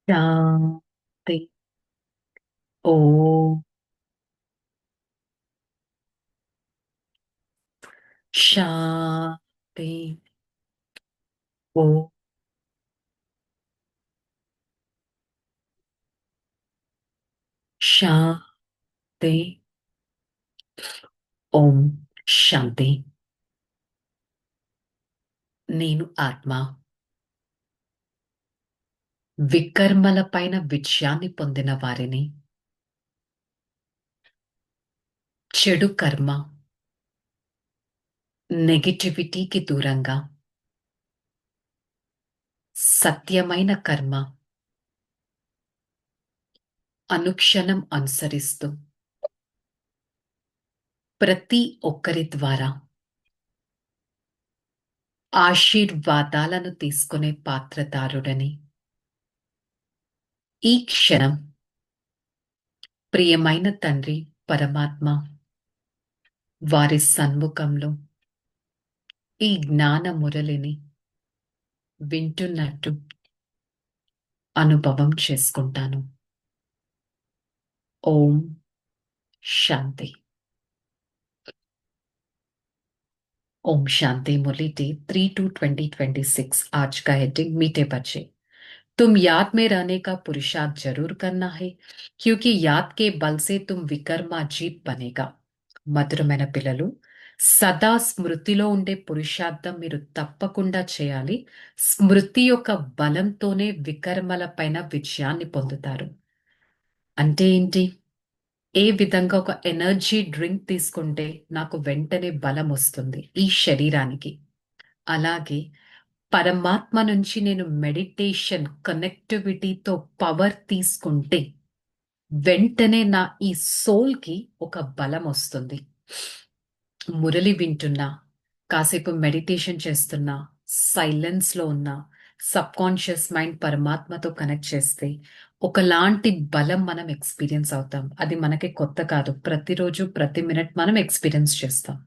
శాంతి. ఓం శాంతి. ఓం శాంతి. ఓం శాంతి. నేను ఆత్మ వికర్మల పైన విజయాన్ని పొందిన వారిని, చెడు కర్మ, నెగటివిటీకి దూరంగా సత్యమైన కర్మ అనుక్షణం అనుసరిస్తూ ప్రతి ఒక్కరి ద్వారా ఆశీర్వాదాలను తీసుకునే పాత్రదారుడని ఈ క్షణం ప్రియమైన తండ్రి పరమాత్మ వారి సన్ముఖంలో ఈ జ్ఞాన మురళిని వింటున్నట్టు అనుభవం చేసుకుంటాను. ఓం శాంతి. ओम शांति। मुरली डे 3/2/2026। आज का हेडिंग मीठे बच्चे, तुम याद में रहने का पुरुषार्थ जरूर करना है, क्योंकि याद के बल से तुम विकर्मा जीत बनेगा। మధురమైన పిల్లలు, సదా స్మృతిలో ఉండే పురుషార్థం మీరు తప్పకుండా చేయాలి. స్మృతి యొక్క బలంతోనే వికర్మల పైన విజయాన్ని పొందుతారు. అంటే ఏంటి? ఏ విధంగా ఒక ఎనర్జీ డ్రింక్ తీసుకుంటే నాకు వెంటనే బలం వస్తుంది ఈ శరీరానికి, అలాగే పరమాత్మ నుంచి నేను మెడిటేషన్ కనెక్టివిటీతో పవర్ తీసుకుంటే వెంటనే నా ఈ సోల్కి ఒక బలం వస్తుంది. మురళి వింటున్నా, కాసేపు మెడిటేషన్ చేస్తున్నా, సైలెన్స్లో ఉన్నా, సబ్ కాన్షియస్ మైండ్ పరమాత్మతో కనెక్ట్ చేస్తే ఒకలాంటి బలం మనం ఎక్స్పీరియన్స్ అవుతాం. అది మనకి కొత్త కాదు, ప్రతిరోజు ప్రతి మినిట్ మనం ఎక్స్పీరియన్స్ చేస్తాం.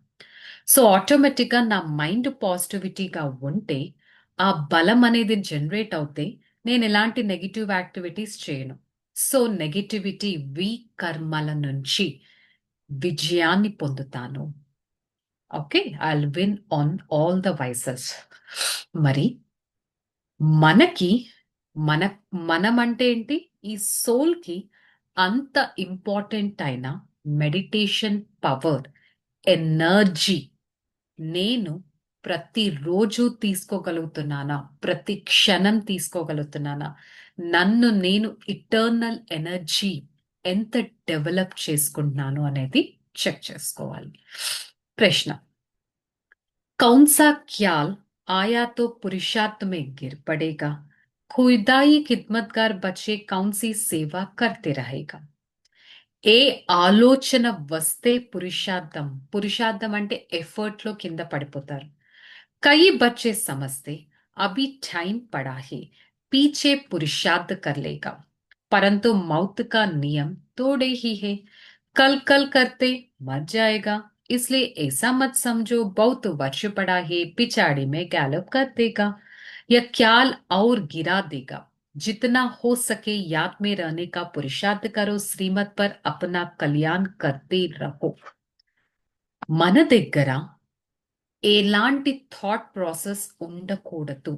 సో ఆటోమేటిక్గా నా మైండ్ పాజిటివిటీగా ఉంటే ఆ బలం అనేది జనరేట్ అవుతే నేను ఎలాంటి నెగిటివ్ యాక్టివిటీస్ చేయను. సో నెగిటివిటీ కర్మల నుంచి విజయాన్ని పొందుతాను. Okay, I'll win on all the vices. మరి మనకి మన మనం అంటే ఏంటి? ఈ సోల్కి అంత ఇంపార్టెంట్ అయిన మెడిటేషన్ పవర్, ఎనర్జీ నేను ప్రతిరోజు తీసుకోగలుగుతున్నానా? ప్రతి క్షణం తీసుకోగలుగుతున్నానా? నన్ను నేను ఇటర్నల్ ఎనర్జీ ఎంత డెవలప్ చేసుకుంటున్నాను అనేది చెక్ చేసుకోవాలి. ప్రశ్న, कौन सा ख्याल आया तो पुरुषार्थ में गिर पड़ेगा? खुदाई खिदमतगार बच्चे कौन सी सेवा करते रहेगा? ఏ ఆలోచన వస్తే పురుషార్థం అంటే ఎఫర్ట్ లో కింద పడిపోతారు. कई बच्चे समझते अभी टाइम पड़ा है, पीछे पुरुषार्थ कर लेगा, परंतु मौत का नियम थोड़े ही है, कल कल करते मर जाएगा, इसलिए ऐसा मत समझो बहुत वर्ष पड़ा है पिछाड़ी में गैलप कर देगा, यह ख्याल और गिरा देगा। जितना हो सके याद में रहने का पुरुषार्थ करो, श्रीमत पर अपना कल्याण करते रहो। మన దగ్గర ఎలాంటి థాట్ ప్రాసెస్ ఉండకూడదు.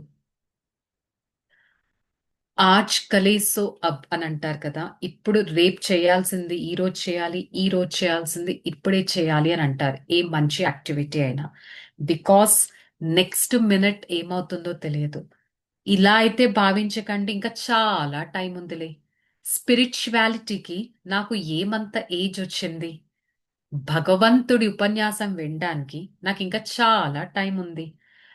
ఆజ్ కలే సో అబ్ అని అంటారు కదా, ఇప్పుడు రేపు చేయాల్సింది ఈ రోజు చేయాలి, ఈ రోజు చేయాల్సింది ఇప్పుడే చేయాలి అని అంటారు ఏ మంచి యాక్టివిటీ అయినా. బికాస్ నెక్స్ట్ మినిట్ ఏమవుతుందో తెలియదు. ఇలా అయితే భావించకండి, ఇంకా చాలా టైం ఉందిలే. స్పిరిచువాలిటీకి నాకు ఏమంత ఏజ్ వచ్చింది, భగవంతుడి ఉపన్యాసం వినడానికి నాకు ఇంకా చాలా టైం ఉంది,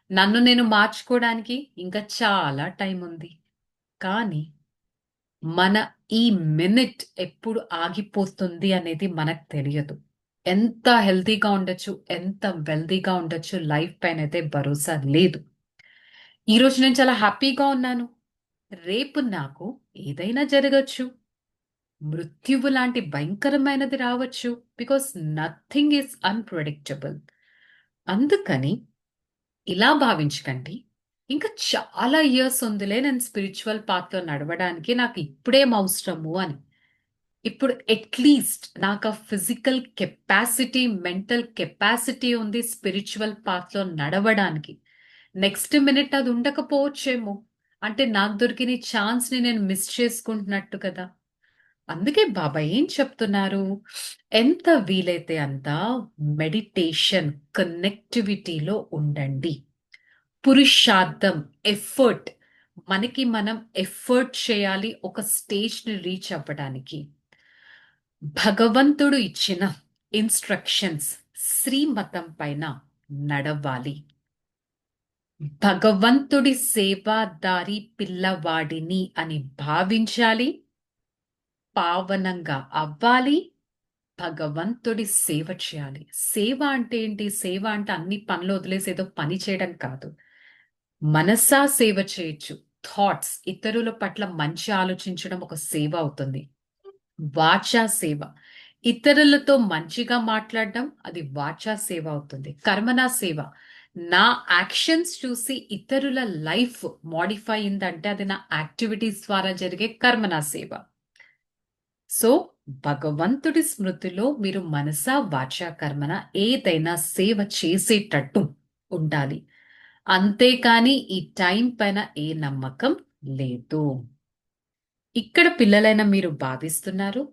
నన్ను నేను మార్చుకోవడానికి ఇంకా చాలా టైం ఉంది. కానీ మన ఈ మినిట్ ఎప్పుడు ఆగిపోతుంది అనేది మనకు తెలియదు. ఎంత హెల్తీగా ఉండొచ్చు, ఎంత వెల్తీగా ఉండొచ్చు, లైఫ్ పైన అయితే భరోసా లేదు. ఈరోజు నేను చాలా హ్యాపీగా ఉన్నాను, రేపు నాకు ఏదైనా జరగచ్చు, మృత్యువు లాంటి భయంకరమైనది రావచ్చు. Because nothing is unpredictable. అందుకని ఇలా భావించకండి, ఇంకా చాలా ఇయర్స్ ఉందిలే నేను స్పిరిచువల్ పాత్ లో నడవడానికి, నాకు ఇప్పుడేం అవసరము అని. ఇప్పుడు అట్లీస్ట్ నాకు ఆ ఫిజికల్ కెపాసిటీ, మెంటల్ కెపాసిటీ ఉంది స్పిరిచువల్ పాత్ లో నడవడానికి. నెక్స్ట్ మినిట్ అది ఉండకపోవచ్చేమో. అంటే నాకు దొరికిన ఛాన్స్ ని నేను మిస్ చేసుకుంటున్నట్టు కదా. అందుకే బాబా ఏం చెప్తున్నారు, ఎంత వీలైతే అంత మెడిటేషన్ కనెక్టివిటీలో ఉండండి. పురుషార్థం, ఎఫర్ట్, మనకి మనం ఎఫర్ట్ చేయాలి ఒక స్టేజ్ ని రీచ్ అవ్వడానికి. భగవంతుడు ఇచ్చిన ఇన్స్ట్రక్షన్స్, శ్రీమతం పైన నడవాలి. భగవంతుడి సేవాదారి పిల్లవాడిని అని భావించాలి. పావనంగా అవ్వాలి. భగవంతుడి సేవ చేయాలి. సేవ అంటే ఏంటి? సేవ అంటే అన్ని పనులు వదిలేసి ఏదో పని చేయడం కాదు. మనసా సేవ చేయొచ్చు. థాట్స్, ఇతరుల పట్ల మంచి ఆలోచించడం ఒక సేవ అవుతుంది. వాచా సేవ, ఇతరులతో మంచిగా మాట్లాడడం, అది వాచా సేవ అవుతుంది. కర్మనా సేవ, నా యాక్షన్స్ చూసి ఇతరుల లైఫ్ మోడిఫై అయిందంటే అది నా యాక్టివిటీస్ ద్వారా జరిగే కర్మనా సేవ. సో భగవంతుడి స్మృతిలో మీరు మనసా వాచా కర్మన ఏదైనా సేవ చేసేటట్టు ఉండాలి. అంతేకాని ఈ టైం పైన ఏ నమ్మకం లేదు. ఇక్కడ పిల్లలైన మీరు భావిస్తున్నారు,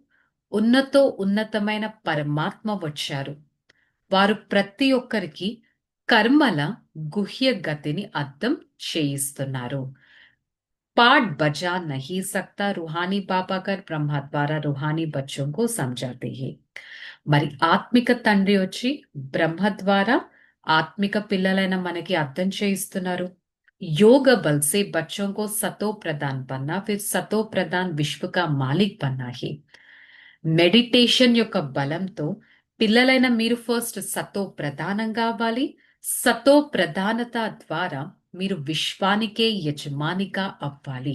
ఉన్నతమైన పరమాత్మ వచ్చారు. వారు ప్రతి ఒక్కరికి కర్మల గుహ్య గతిని అర్థం చేయిస్తున్నారు. पाठ बजा नहीं सकता, रूहानी बाबा कर ब्रह्मा द्वारा रूहानी बच्चों को समझाते हैं. మరి ఆత్మిక తండ్రి వచ్చి బ్రహ్మ ద్వారా ఆత్మిక పిల్లలైన మనకి అర్థం చేయిస్తున్నారు. योग बल से बच्चों को सतो प्रदान बनना, फिर सतो प्रदान विश्व का मालिक बनना है. మెడిటేషన్ యొక్క బలంతో పిల్లలైన మీరు ఫస్ట్ సతో ప్రధానంగా అవ్వాలి. సతో ప్రధానత ద్వారా మీరు విశ్వానికే యజమానిగా అవ్వాలి.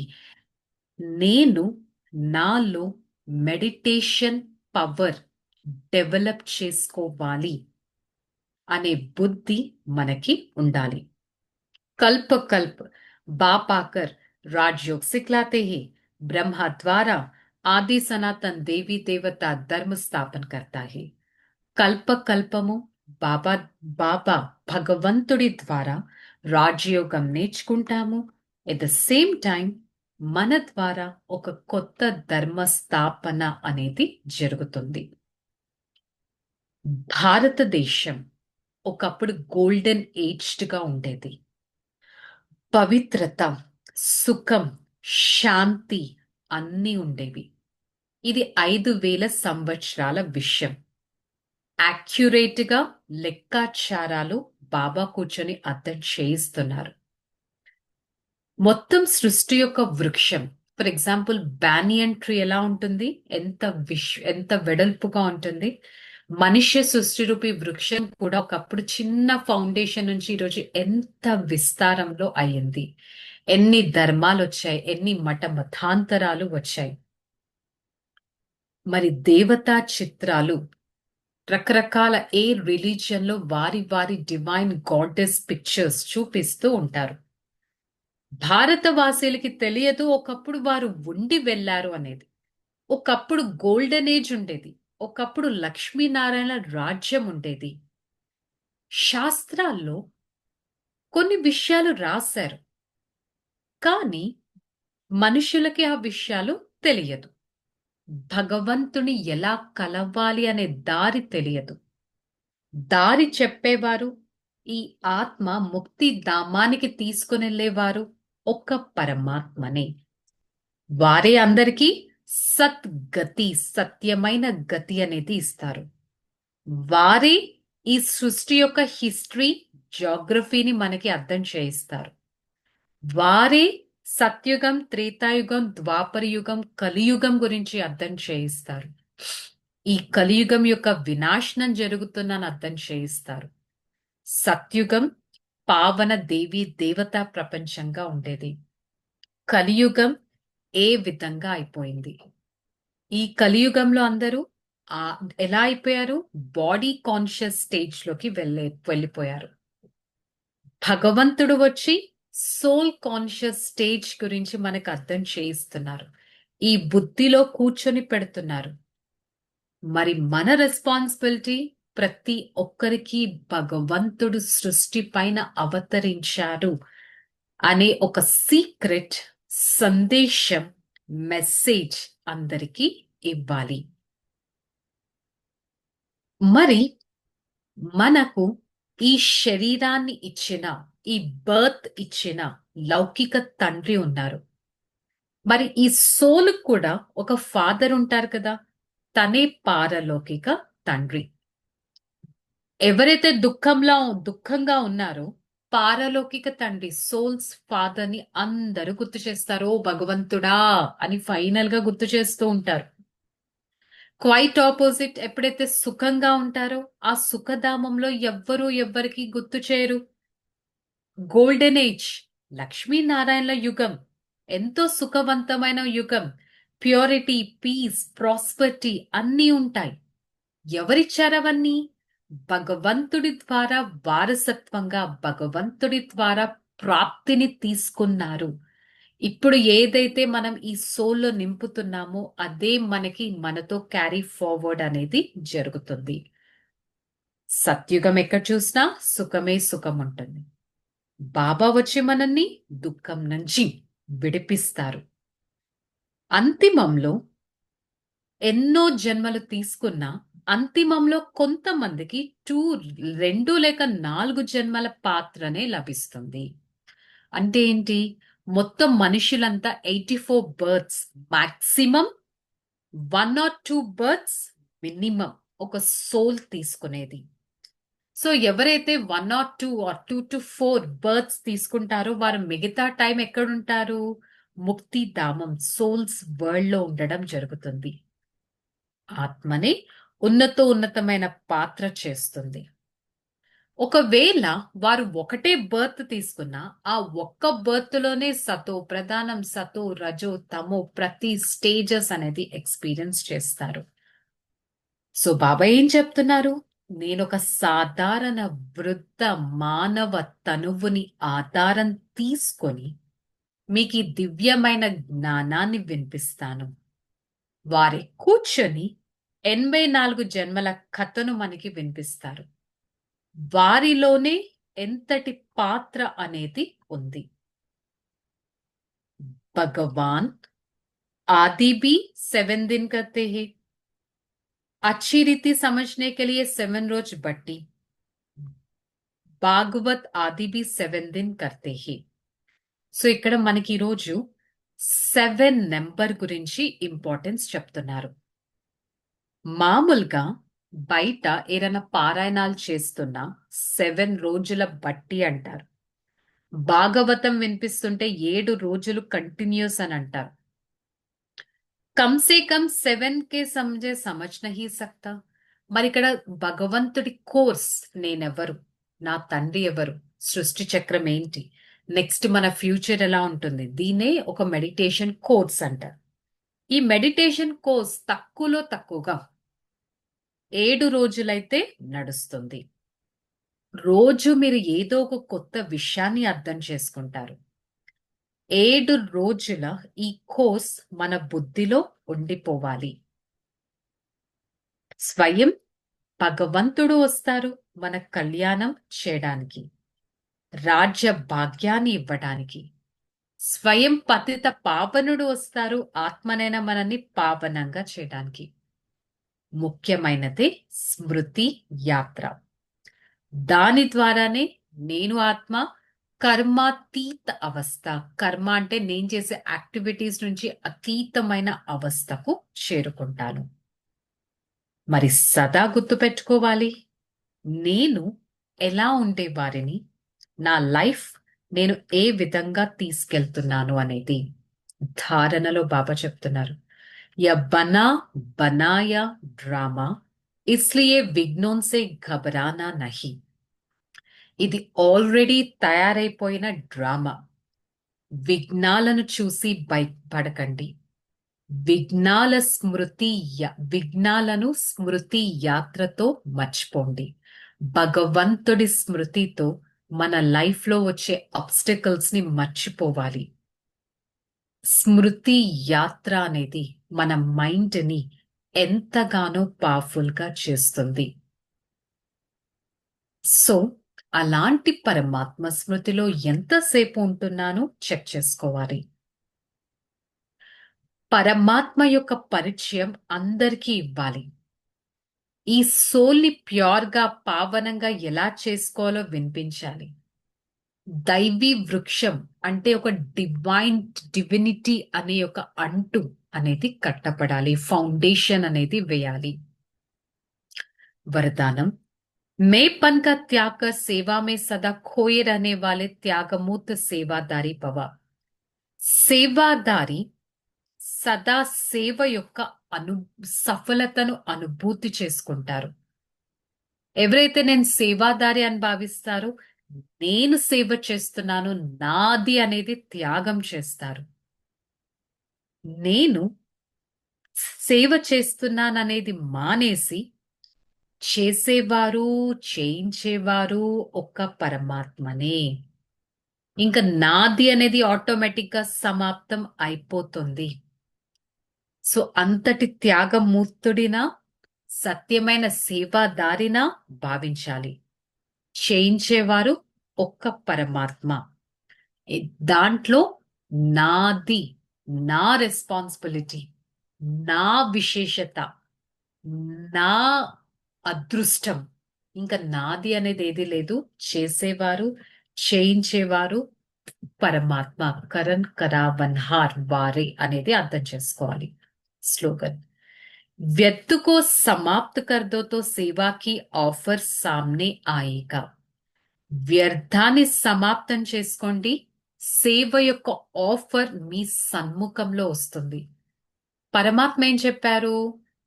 నేను నాలో మెడిటేషన్ పవర్ డెవలప్ చేసుకోవాలి అనే బుద్ధి మనకి ఉండాలి. कल्प कल्प बाप आकर राजयोग सिखलाते हैं. ब्रह्मा द्वारा आदि सनातन देवी देवता धर्म स्थापन करता है. కల్ప కల్పము బాబా బాబా భగవంతుడి ద్వారా రాజయోగం నేర్చుకుంటాము. ఎట్ ద సేమ్ టైం మన ద్వారా ఒక కొత్త ధర్మ స్థాపన అనేది జరుగుతుంది. భారతదేశం ఒకప్పుడు గోల్డెన్ ఏజ్డ్ గా ఉండేది. పవిత్రత, సుఖం, శాంతి అన్నీ ఉండేవి. ఇది 5,000 సంవత్సరాల విషయం. యాక్యురేట్ గా లెక్కాచారాలు బాబా కూర్చొని అర్థం చేయిస్తున్నారు. మొత్తం సృష్టి యొక్క వృక్షం, ఫర్ ఎగ్జాంపుల్ బ్యానియన్ ట్రీ ఎలా ఉంటుంది, ఎంత వెడల్పుగా ఉంటుంది. మనుష్య సృష్టి రూపి వృక్షం కూడా ఒకప్పుడు చిన్న ఫౌండేషన్ నుంచి ఈరోజు ఎంత విస్తారంలో అయ్యింది. ఎన్ని ధర్మాలు వచ్చాయి, ఎన్ని మతాంతరాలు వచ్చాయి. మరి దేవతా చిత్రాలు రకరకాల ఏ రిలీజియన్ లో వారి వారి డివైన్ గాడెస్ పిక్చర్స్ చూపిస్తూ ఉంటారు. భారతవాసీలకి తెలియదు ఒకప్పుడు వారు ఉండి వెళ్లారు అనేది. ఒకప్పుడు గోల్డెన్ ఏజ్ ఉండేది. ఒకప్పుడు లక్ష్మీనారాయణ రాజ్యం ఉండేది. శాస్త్రాల్లో కొన్ని విషయాలు రాశారు, కానీ మనుషులకి ఆ విషయాలు తెలియదు. భగవంతుని ఎలా కలవాలి అనే దారి తెలియదు. దారి చెప్పేవారు, ఈ ఆత్మ ముక్తి ధామానికి తీసుకునెళ్లేవారు ఒక్క పరమాత్మనే. వారే అందరికీ సద్గతి, సత్యమైన గతి అనేది ఇస్తారు. వారే ఈ సృష్టి యొక్క హిస్టరీ, జాగ్రఫీని మనకి అర్థం చేయిస్తారు. వారే సత్యుగం, త్రేతాయుగం, ద్వాపర యుగం, కలియుగం గురించి అర్థం చేయిస్తారు. ఈ కలియుగం యొక్క వినాశనం జరుగుతుందని అర్థం చేయిస్తారు. సత్యుగం పావన దేవి దేవతా ప్రపంచంగా ఉండేది. కలియుగం ఏ విధంగా అయిపోయింది. ఈ కలియుగంలో అందరూ ఎలా అయిపోయారు, బాడీ కాన్షియస్ స్టేజ్ లోకి వెళ్ళిపోయారు. భగవంతుడు వచ్చి సోల్ కాన్షియస్ స్టేజ్ గురించి మనకు అర్థం చేయిస్తున్నారు. ఈ బుద్ధిలో కూర్చొని పెడుతున్నారు. మరి మన రెస్పాన్సిబిలిటీ, ప్రతి ఒక్కరికి భగవంతుడు సృష్టి పైన అవతరించారు అనే ఒక సీక్రెట్ సందేశం, మెసేజ్ అందరికీ ఇవ్వాలి. మరి మనకు ఈ శరీరాన్ని ఇచ్చిన, ఈ బర్త్ ఇచ్చిన లౌకిక తండ్రి ఉన్నారు. మరి ఈ సోల్ కూడా ఒక ఫాదర్ ఉంటారు కదా, తనే పారలౌకిక తండ్రి. ఎవరైతే దుఃఖంగా ఉన్నారో పారలౌకిక తండ్రి, సోల్స్ ఫాదర్ ని అందరూ గుర్తు చేస్తారు. ఓ భగవంతుడా అని ఫైనల్ గా గుర్తు చేస్తూ ఉంటారు. క్వైట్ ఆపోజిట్, ఎప్పుడైతే సుఖంగా ఉంటారో ఆ సుఖధామంలో ఎవ్వరికి గుర్తు చేయరు. గోల్డెన్ ఏజ్, లక్ష్మీనారాయణల యుగం, ఎంతో సుఖవంతమైన యుగం. ప్యూరిటీ, పీస్, ప్రాస్పరిటీ అన్నీ ఉంటాయి. ఎవరిచ్చారవన్నీ? భగవంతుడి ద్వారా వారసత్వంగా, భగవంతుడి ద్వారా ప్రాప్తిని తీసుకున్నారు. ఇప్పుడు ఏదైతే మనం ఈ సోల్లో నింపుతున్నామో అదే మనతో క్యారీ ఫార్వర్డ్ అనేది జరుగుతుంది. సత్యుగం ఎక్కడ చూసినా సుఖమే సుఖం ఉంటుంది. బాబా వచ్చి మనల్ని దుఃఖం నుంచి విడిపిస్తారు. అంతిమంలో ఎన్నో జన్మలు తీసుకున్నా అంతిమంలో కొంతమందికి 2 లేక 4 జన్మల పాత్రనే లభిస్తుంది. అంటే ఏంటి? మొత్తం మనుషులంతా 84 births, maximum 1 or 2 births minimum ఒక సోల్ తీసుకునేది. సో ఎవరైతే 1 or 2 or 2 to 4 బర్త్స్ తీసుకుంటారో వారు మిగతా టైం ఎక్కడుంటారు? ముక్తి ధామం, సోల్స్ వరల్డ్ లో ఉండడం జరుగుతుంది. ఆత్మనే ఉన్నతమైన పాత్ర చేస్తుంది. ఒకవేళ వారు ఒకటే బర్త్ తీసుకున్నా ఆ ఒక్క బర్త్ లోనే సతో ప్రధానం, సతో రజో తమో ప్రతి స్టేజెస్ అనేది ఎక్స్పీరియన్స్ చేస్తారు. సో బాబా ఏం చెప్తున్నారు? నేనొక సాధారణ వృద్ధ మానవ తనువుని ఆధారం తీసుకొని మీకు ఈ దివ్యమైన జ్ఞానాన్ని వినిపిస్తాను. వారి కూర్చొని 84 జన్మల కథను మనకి వినిపిస్తారు. వారిలోనే ఎంతటి పాత్ర అనేది ఉంది. भगवान आदि भी 7 दिन करते हैं. अच्छी रीति समझने के लिए 7 रोज बट्टी. భాగవత్ ఆది బి 7 దిన్ కర్తే హి. సో ఇక్కడ మనకి ఈరోజు 7 నెంబర్ గురించి ఇంపార్టెన్స్ చెప్తున్నారు. మామూలుగా బయట ఏదైనా పారాయణాలు చేస్తున్నా 7 రోజుల బట్టి అంటారు. భాగవతం వినిపిస్తుంటే 7 రోజులు కంటిన్యూస్ అని అంటారు. కమ్ సే కమ్ 7 కే సమझे समझ नहीं सकता. మరి ఇక్కడ భగవంతుడి కోర్స్, నేనెవరు, నా తండ్రి ఎవరు, సృష్టి చక్రం ఏంటి, నెక్స్ట్ మన ఫ్యూచర్ ఎలా ఉంటుంది, దీనే ఒక మెడిటేషన్ కోర్స్ అంటారు. ఈ మెడిటేషన్ కోర్స్ తక్కువలో తక్కువగా 7 రోజులైతే నడుస్తుంది. రోజు మీరు ఏదో ఒక కొత్త విషయాన్ని అర్థం చేసుకుంటారు. 7 రోజుల ఈ కోర్స్ మన బుద్ధిలో ఉండిపోవాలి. స్వయం భగవంతుడు వస్తారు మన కళ్యాణం చేయడానికి, రాజ్య భాగ్యాన్ని ఇవ్వడానికి. స్వయం పతిత పావనుడు వస్తారు ఆత్మనైన మనల్ని పావనంగా చేయడానికి. ముఖ్యమైనది స్మృతి యాత్ర. దాని ద్వారానే నేను ఆత్మ కర్మాతీత అవస్థ, కర్మ అంటే నేను చేసే యాక్టివిటీస్ నుంచి అతీతమైన అవస్థకు చేరుకుంటాను. మరి సదా గుర్తుపెట్టుకోవాలి, నేను ఎలా ఉండేవారిని, నా లైఫ్ నేను ఏ విధంగా తీసుకెళ్తున్నాను అనేది. ధారణలో బాబా చెప్తున్నారు, యా బనా బనాయా డ్రామా ఇస్లియే విఘ్నోన్ సే ఘబరానా నహి. ఇది ఆల్రెడీ తయారైపోయిన డ్రామా. విఘ్నాలను చూసి భయపడకండి. విఘ్నాలను స్మృతి యాత్రతో మర్చిపోండి. భగవంతుడి స్మృతితో మన లైఫ్లో వచ్చే ఆబ్స్టకల్స్ని మర్చిపోవాలి. స్మృతి యాత్ర అనేది మన మైండ్ని ఎంతగానో పవర్ఫుల్గా చేస్తుంది. సో అలాంటి పరమాత్మ స్మృతిలో ఎంతసేపు ఉంటున్నానో చెక్ చేసుకోవాలి. పరమాత్మ యొక్క పరిచయం అందరికీ ఇవ్వాలి. ఈ సోల్ని ప్యూర్గా పావనంగా ఎలా చేసుకోవాలో వినిపించాలి. దైవీ వృక్షం అంటే ఒక డివినిటీ అనే ఒక అంటు అనేది కట్టపడాలి. ఫౌండేషన్ అనేది వేయాలి. वरदानम मैं पन का त्याग कर सेवा में सदा खोए रहने वाले त्यागमूर्त सेवादारी भव. సేవాదారి సదా సేవ యొక్క సఫలతను అనుభూతి చేసుకుంటారు. ఎవరైతే నేను సేవాదారి అని భావిస్తారో, నేను సేవ చేస్తున్నాను, నాది అనేది త్యాగం చేస్తారు. నేను సేవ చేస్తున్నాననేది మానేసి చేసేవారు, చేయించేవారు ఒక్క పరమాత్మనే. ఇంకా నాది అనేది ఆటోమేటిక్గా సమాప్తం అయిపోతుంది. సో అంతటి త్యాగమూర్తుడిన, సత్యమైన సేవాదారిన భావించాలి. చేయించేవారు ఒక్క పరమాత్మ. దాంట్లో నాది, నా రెస్పాన్సిబిలిటీ, నా విశేషత, నా అదృష్టం, ఇంకా నాది అనేది ఏది లేదు. చేసేవారు, చేయించేవారు పరమాత్మ. కరణ్ కరావన్హార్ వారే అనేది అర్థం చేసుకోవాలి. स्लोगन व्यर्थ को समाप्त कर दो तो सेवा की ऑफर सामने आएगा. వ్యర్థాన్ని సమాప్తం చేసుకోండి, సేవ యొక్క ఆఫర్ మీ సన్ముఖంలో వస్తుంది. పరమాత్మ ఏం చెప్పారు?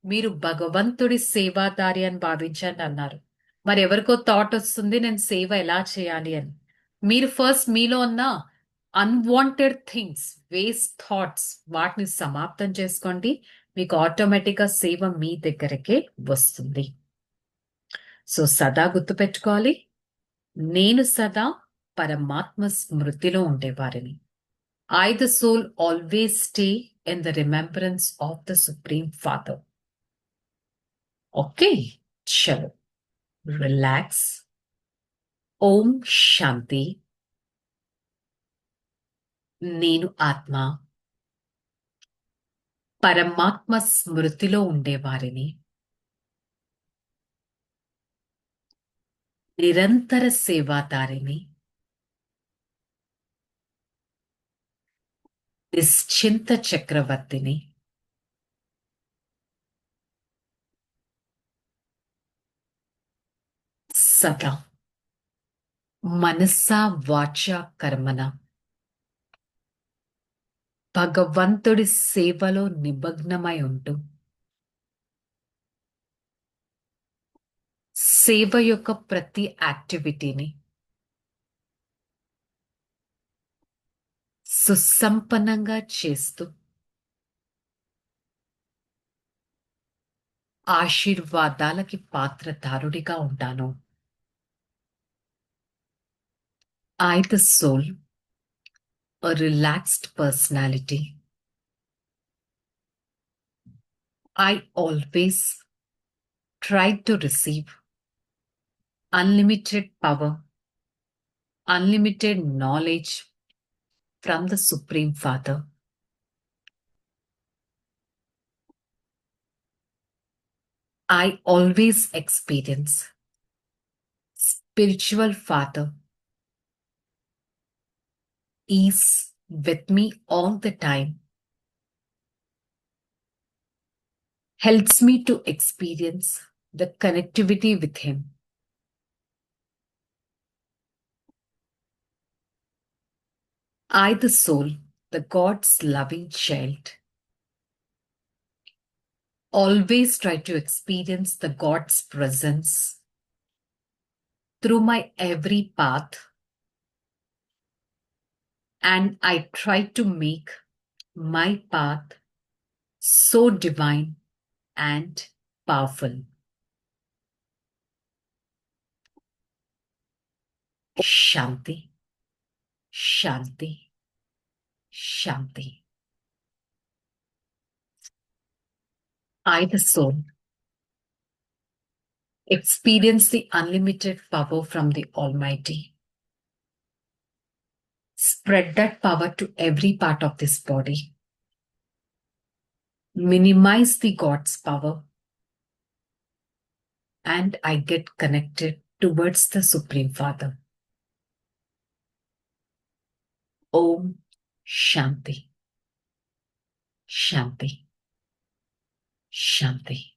మీరు భగవంతుడి సేవాదారి అని భావించండి అన్నారు. మరి ఎవరికో థాట్ వస్తుంది, నేను సేవ ఎలా చేయాలి అని. మీరు ఫస్ట్ మీలో ఉన్న అన్వాంటెడ్ థింగ్స్, వేస్ట్ థాట్స్, వాటిని సమాప్తం చేసుకోండి. మీకు ఆటోమేటిక్గా సేవ మీ దగ్గరకే వస్తుంది. సో సదా గుర్తుపెట్టుకోవాలి, నేను సదా పరమాత్మ స్మృతిలో ఉండేవారిని. I, the soul, always stay in the remembrance of the Supreme Father. Okay, chalo. Relax. Om Shanti. నేను ఆత్మ పరమాత్మ స్మృతిలో ఉండేవారిని. నిరంతర సేవాదారిని. నిశ్చింత చక్రవర్తిని. సదా మనసా వాచ కర్మన భగవంతుడి సేవలో నిమగ్నమై ఉంటూ సేవ యొక్క ప్రతి యాక్టివిటీని సుసంపన్నంగా చేస్తూ ఆశీర్వాదాలకి పాత్రధారుడిగా ఉంటాను. I, the soul, a relaxed personality. I always try to receive unlimited power, unlimited knowledge from the Supreme Father. I always experience spiritual Father is with me all the time, helps me to experience the connectivity with Him. I, the soul, the God's loving child, always try to experience the God's presence through my every path, and I try to make my path so divine and powerful. Shanti, Shanti, Shanti. I, the soul, experience the unlimited power from the Almighty. Spread that power to every part of this body. Minimize the God's power, and I get connected towards the Supreme Father. Om Shanti, Shanti, Shanti.